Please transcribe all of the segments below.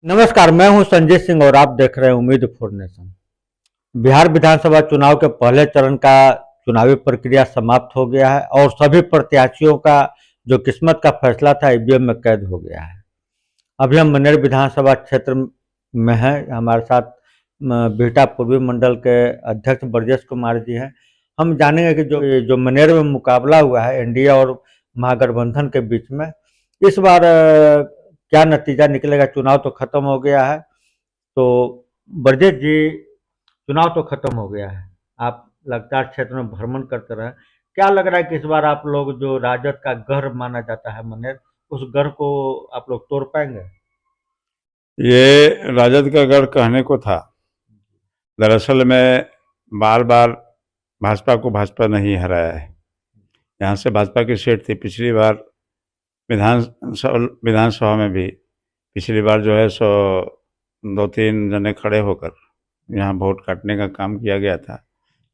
नमस्कार, मैं हूं संजय सिंह और आप देख रहे हैं उम्मीद फॉर नेशन। बिहार विधानसभा चुनाव के पहले चरण का चुनावी प्रक्रिया समाप्त हो गया है और सभी प्रत्याशियों का जो किस्मत का फैसला था ईवीएम में कैद हो गया है। अभी हम मनेर विधानसभा क्षेत्र में हैं। हमारे साथ बिहटा पूर्वी मंडल के अध्यक्ष ब्रजेश कुमार जी हैं। हम जानेंगे कि जो मनेर में मुकाबला हुआ है एनडीए और महागठबंधन के बीच में, इस बार क्या नतीजा निकलेगा। चुनाव तो खत्म हो गया है, तो ब्रजेश जी, चुनाव तो खत्म हो गया है, आप लगातार क्षेत्र में भ्रमण करते रहे, क्या लग रहा है कि इस बार आप लोग, जो राजद का गढ़ माना जाता है मनेर, उस गढ़ को आप लोग तोड़ पाएंगे? ये राजद का गढ़ कहने को था। दरअसल में बार बार भाजपा को भाजपा नहीं हराया है। यहाँ से भाजपा की सीट थी पिछली बार विधानसभा में भी। पिछली बार जो है सो 2-3 जने खड़े होकर यहाँ वोट काटने का काम किया गया था।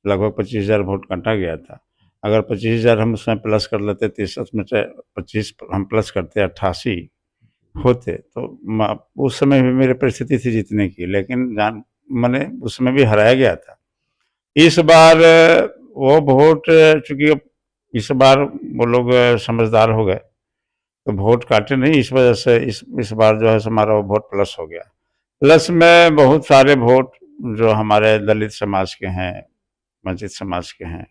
लगभग 25,000 वोट काटा गया था। अगर 25,000 हम उसमें प्लस कर लेते, 30 में से 25 हम प्लस करते, 88 होते, तो उस समय भी मेरी परिस्थिति थी जीतने की, लेकिन मैंने उस समय भी हराया गया था। इस बार वो वोट, चूंकि इस बार वो लोग समझदार हो गए तो वोट काटे नहीं, इस वजह से इस बार जो है हमारा वो वोट प्लस हो गया। प्लस में बहुत सारे वोट जो हमारे दलित समाज के हैं, वंचित समाज के हैं,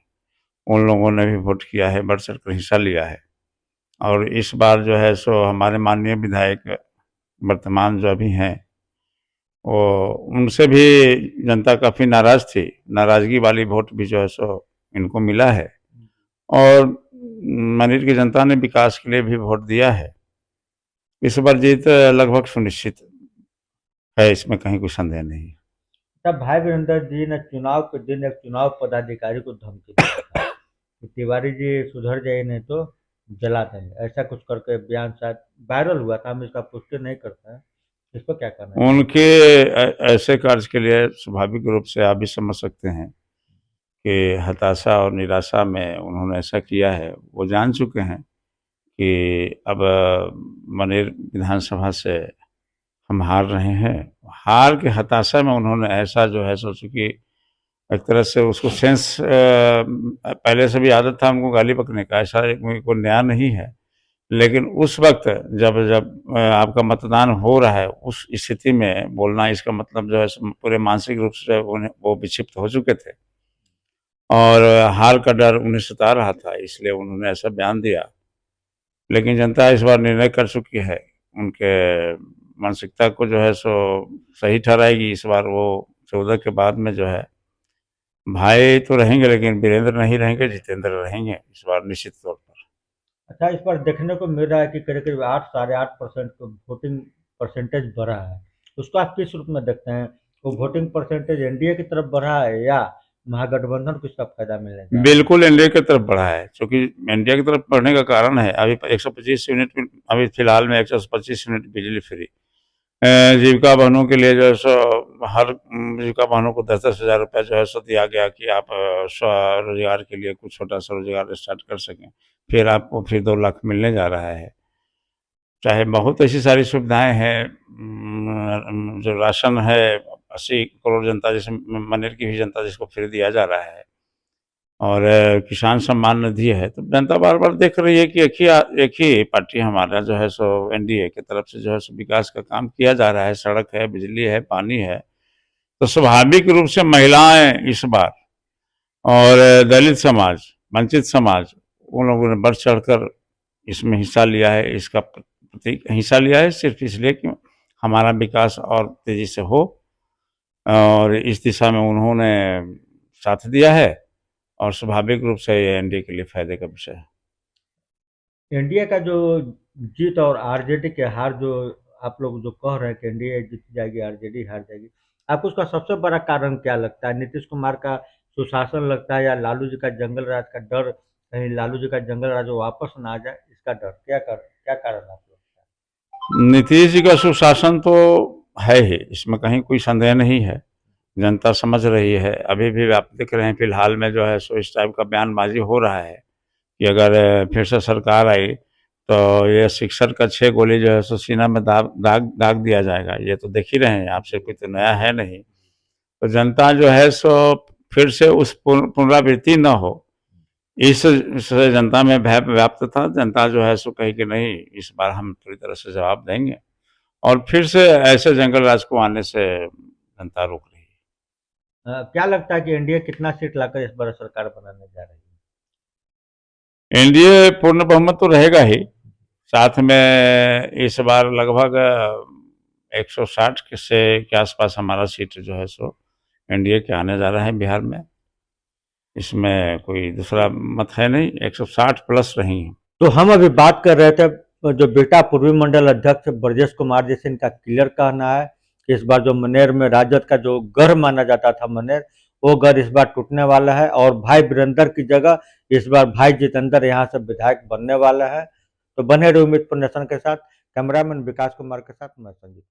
उन लोगों ने भी वोट किया है, बढ़ चढ़ कर हिस्सा लिया है। और इस बार जो है सो हमारे माननीय विधायक वर्तमान जो अभी हैं, वो उनसे भी जनता काफ़ी नाराज़ थी। नाराज़गी वाली वोट भी जो है सो इनको मिला है। और मनेर की जनता ने विकास के लिए भी वोट दिया है। इस बार जीत लगभग सुनिश्चित है, इसमें कहीं कोई संदेह नहीं। तब भाई वीरेंद्र जी ने चुनाव के दिन एक चुनाव पदाधिकारी को धमकी दिया था कि तिवारी जी सुधर जाइए नहीं तो जला देंगे, ऐसा कुछ करके बयान शायद वायरल हुआ था। हम इसका पुष्टि नहीं करते हैं, इस पर क्या कहना है? उनके ऐसे कार्य के लिए स्वाभाविक रूप से आप भी समझ सकते हैं कि हताशा और निराशा में उन्होंने ऐसा किया है। वो जान चुके हैं कि अब मनेर विधानसभा से हम हार रहे हैं। हार के हताशा में उन्होंने ऐसा जो है सोचो कि एक तरह से उसको सेंस, पहले से भी आदत था उनको गाली बकने का, ऐसा कोई नया नहीं है। लेकिन उस वक्त जब जब आपका मतदान हो रहा है, उस स्थिति में बोलना, इसका मतलब जो है पूरे मानसिक रूप से वो विक्षिप्त हो चुके थे और हार का डर उन्हें सता रहा था, इसलिए उन्होंने ऐसा बयान दिया। लेकिन जनता इस बार निर्णय कर चुकी है, उनके मानसिकता को जो है सो सही ठहराएगी। इस बार वो 14 के बाद में जो है भाई तो रहेंगे, लेकिन वीरेंद्र नहीं रहेंगे, जितेंद्र रहेंगे इस बार निश्चित तौर पर। अच्छा, इस पर देखने को मिल रहा है कि करीब करीब 8-8.5% को वोटिंग परसेंटेज बढ़ा है। उसको आप किस रूप में देखते हैं? वो वोटिंग परसेंटेज एनडीए की तरफ बढ़ा है या महागठबंधन को इसका फायदा मिलने जा रहा है? बिल्कुल एनडीए की तरफ बढ़ा है, क्योंकि एनडीए की तरफ बढ़ने का कारण है अभी 125 यूनिट, अभी फिलहाल में 125 यूनिट बिजली फ्री। जीविका बहनों के लिए जो है सो हर जीविका बहनों को 10-10 हज़ार रुपया जो है सो दिया गया कि आप स्वरोजगार के लिए कुछ छोटा सा रोजगार स्टार्ट कर सकें। फिर आपको फिर 2 लाख मिलने जा रहा है। चाहे बहुत ऐसी सारी सुविधाएं हैं, जो राशन है 80 करोड़ जनता, जैसे मनेर की भी जनता जिसको फ्री दिया जा रहा है, और किसान सम्मान निधि है। तो जनता बार बार देख रही है कि एक ही पार्टी हमारा जो है सो एनडीए की तरफ से जो है सो विकास का काम किया जा रहा है। सड़क है, बिजली है, पानी है। तो स्वाभाविक रूप से महिलाएं इस बार, और दलित समाज, वंचित समाज, उन लोगों ने बढ़ चढ़कर इसमें हिस्सा लिया है। इसका प्रतीक हिस्सा लिया है सिर्फ इसलिए कि हमारा विकास और तेजी से हो, और इस दिशा में उन्होंने साथ दिया है। और स्वाभाविक रूप से ये एनडीए के लिए फायदे का विषय है। एनडीए का जो जीत और आरजेडी के हार, जो आप लोग जो कह रहे हैं कि एनडीए जीत जाएगी आरजेडी हार जाएगी, आपको उसका सबसे बड़ा कारण क्या लगता है? नीतीश कुमार का सुशासन लगता है या लालू जी का जंगल राज का डर, कहीं लालू जी का जंगल राज वापस ना आ जाए, इसका डर? क्या कारण आपको लगता है? नीतीश जी का सुशासन तो है ही, इसमें कहीं कोई संदेह नहीं है। जनता समझ रही है। अभी भी आप देख रहे हैं फिलहाल में जो है सो इस टाइप का बयानबाजी हो रहा है कि अगर फिर से सरकार आई तो ये 66 का 6 गोली जो है सो सीना में दाग दाग दाग दिया जाएगा। ये तो देख ही रहे हैं, आपसे कोई तो नया है नहीं। तो जनता जो है सो फिर से उस पुनरावृत्ति न हो, इससे जनता में भय व्याप्त था। जनता जो है सो कही कि नहीं, इस बार हम पूरी तरह से जवाब देंगे, और फिर से ऐसे जंगल राज को आने से जनता रोक रही है। क्या लगता है कि एनडीए कितना सीट लाकर इस बार सरकार बनाने जा रही है? एनडीए पूर्ण बहुमत तो रहेगा ही, साथ में इस बार लगभग 160 के आसपास हमारा सीट जो है सो एनडीए के आने जा रहा है बिहार में। इसमें कोई दूसरा मत है नहीं, 160 प्लस रही हैं। तो हम अभी बात कर रहे थे, जो बेटा पूर्वी मंडल अध्यक्ष ब्रजेश कुमार जी से इनका क्लियर कहना है कि इस बार जो मनेर में राजद का जो गढ़ माना जाता था मनेर, वो गढ़ इस बार टूटने वाला है और भाई वीरेंद्र की जगह इस बार भाई जितेंद्र यहाँ से विधायक बनने वाला है। तो बने रहे उम्मीद नेशन के साथ। कैमरामैन विकास कुमार के साथ मैं संजीव।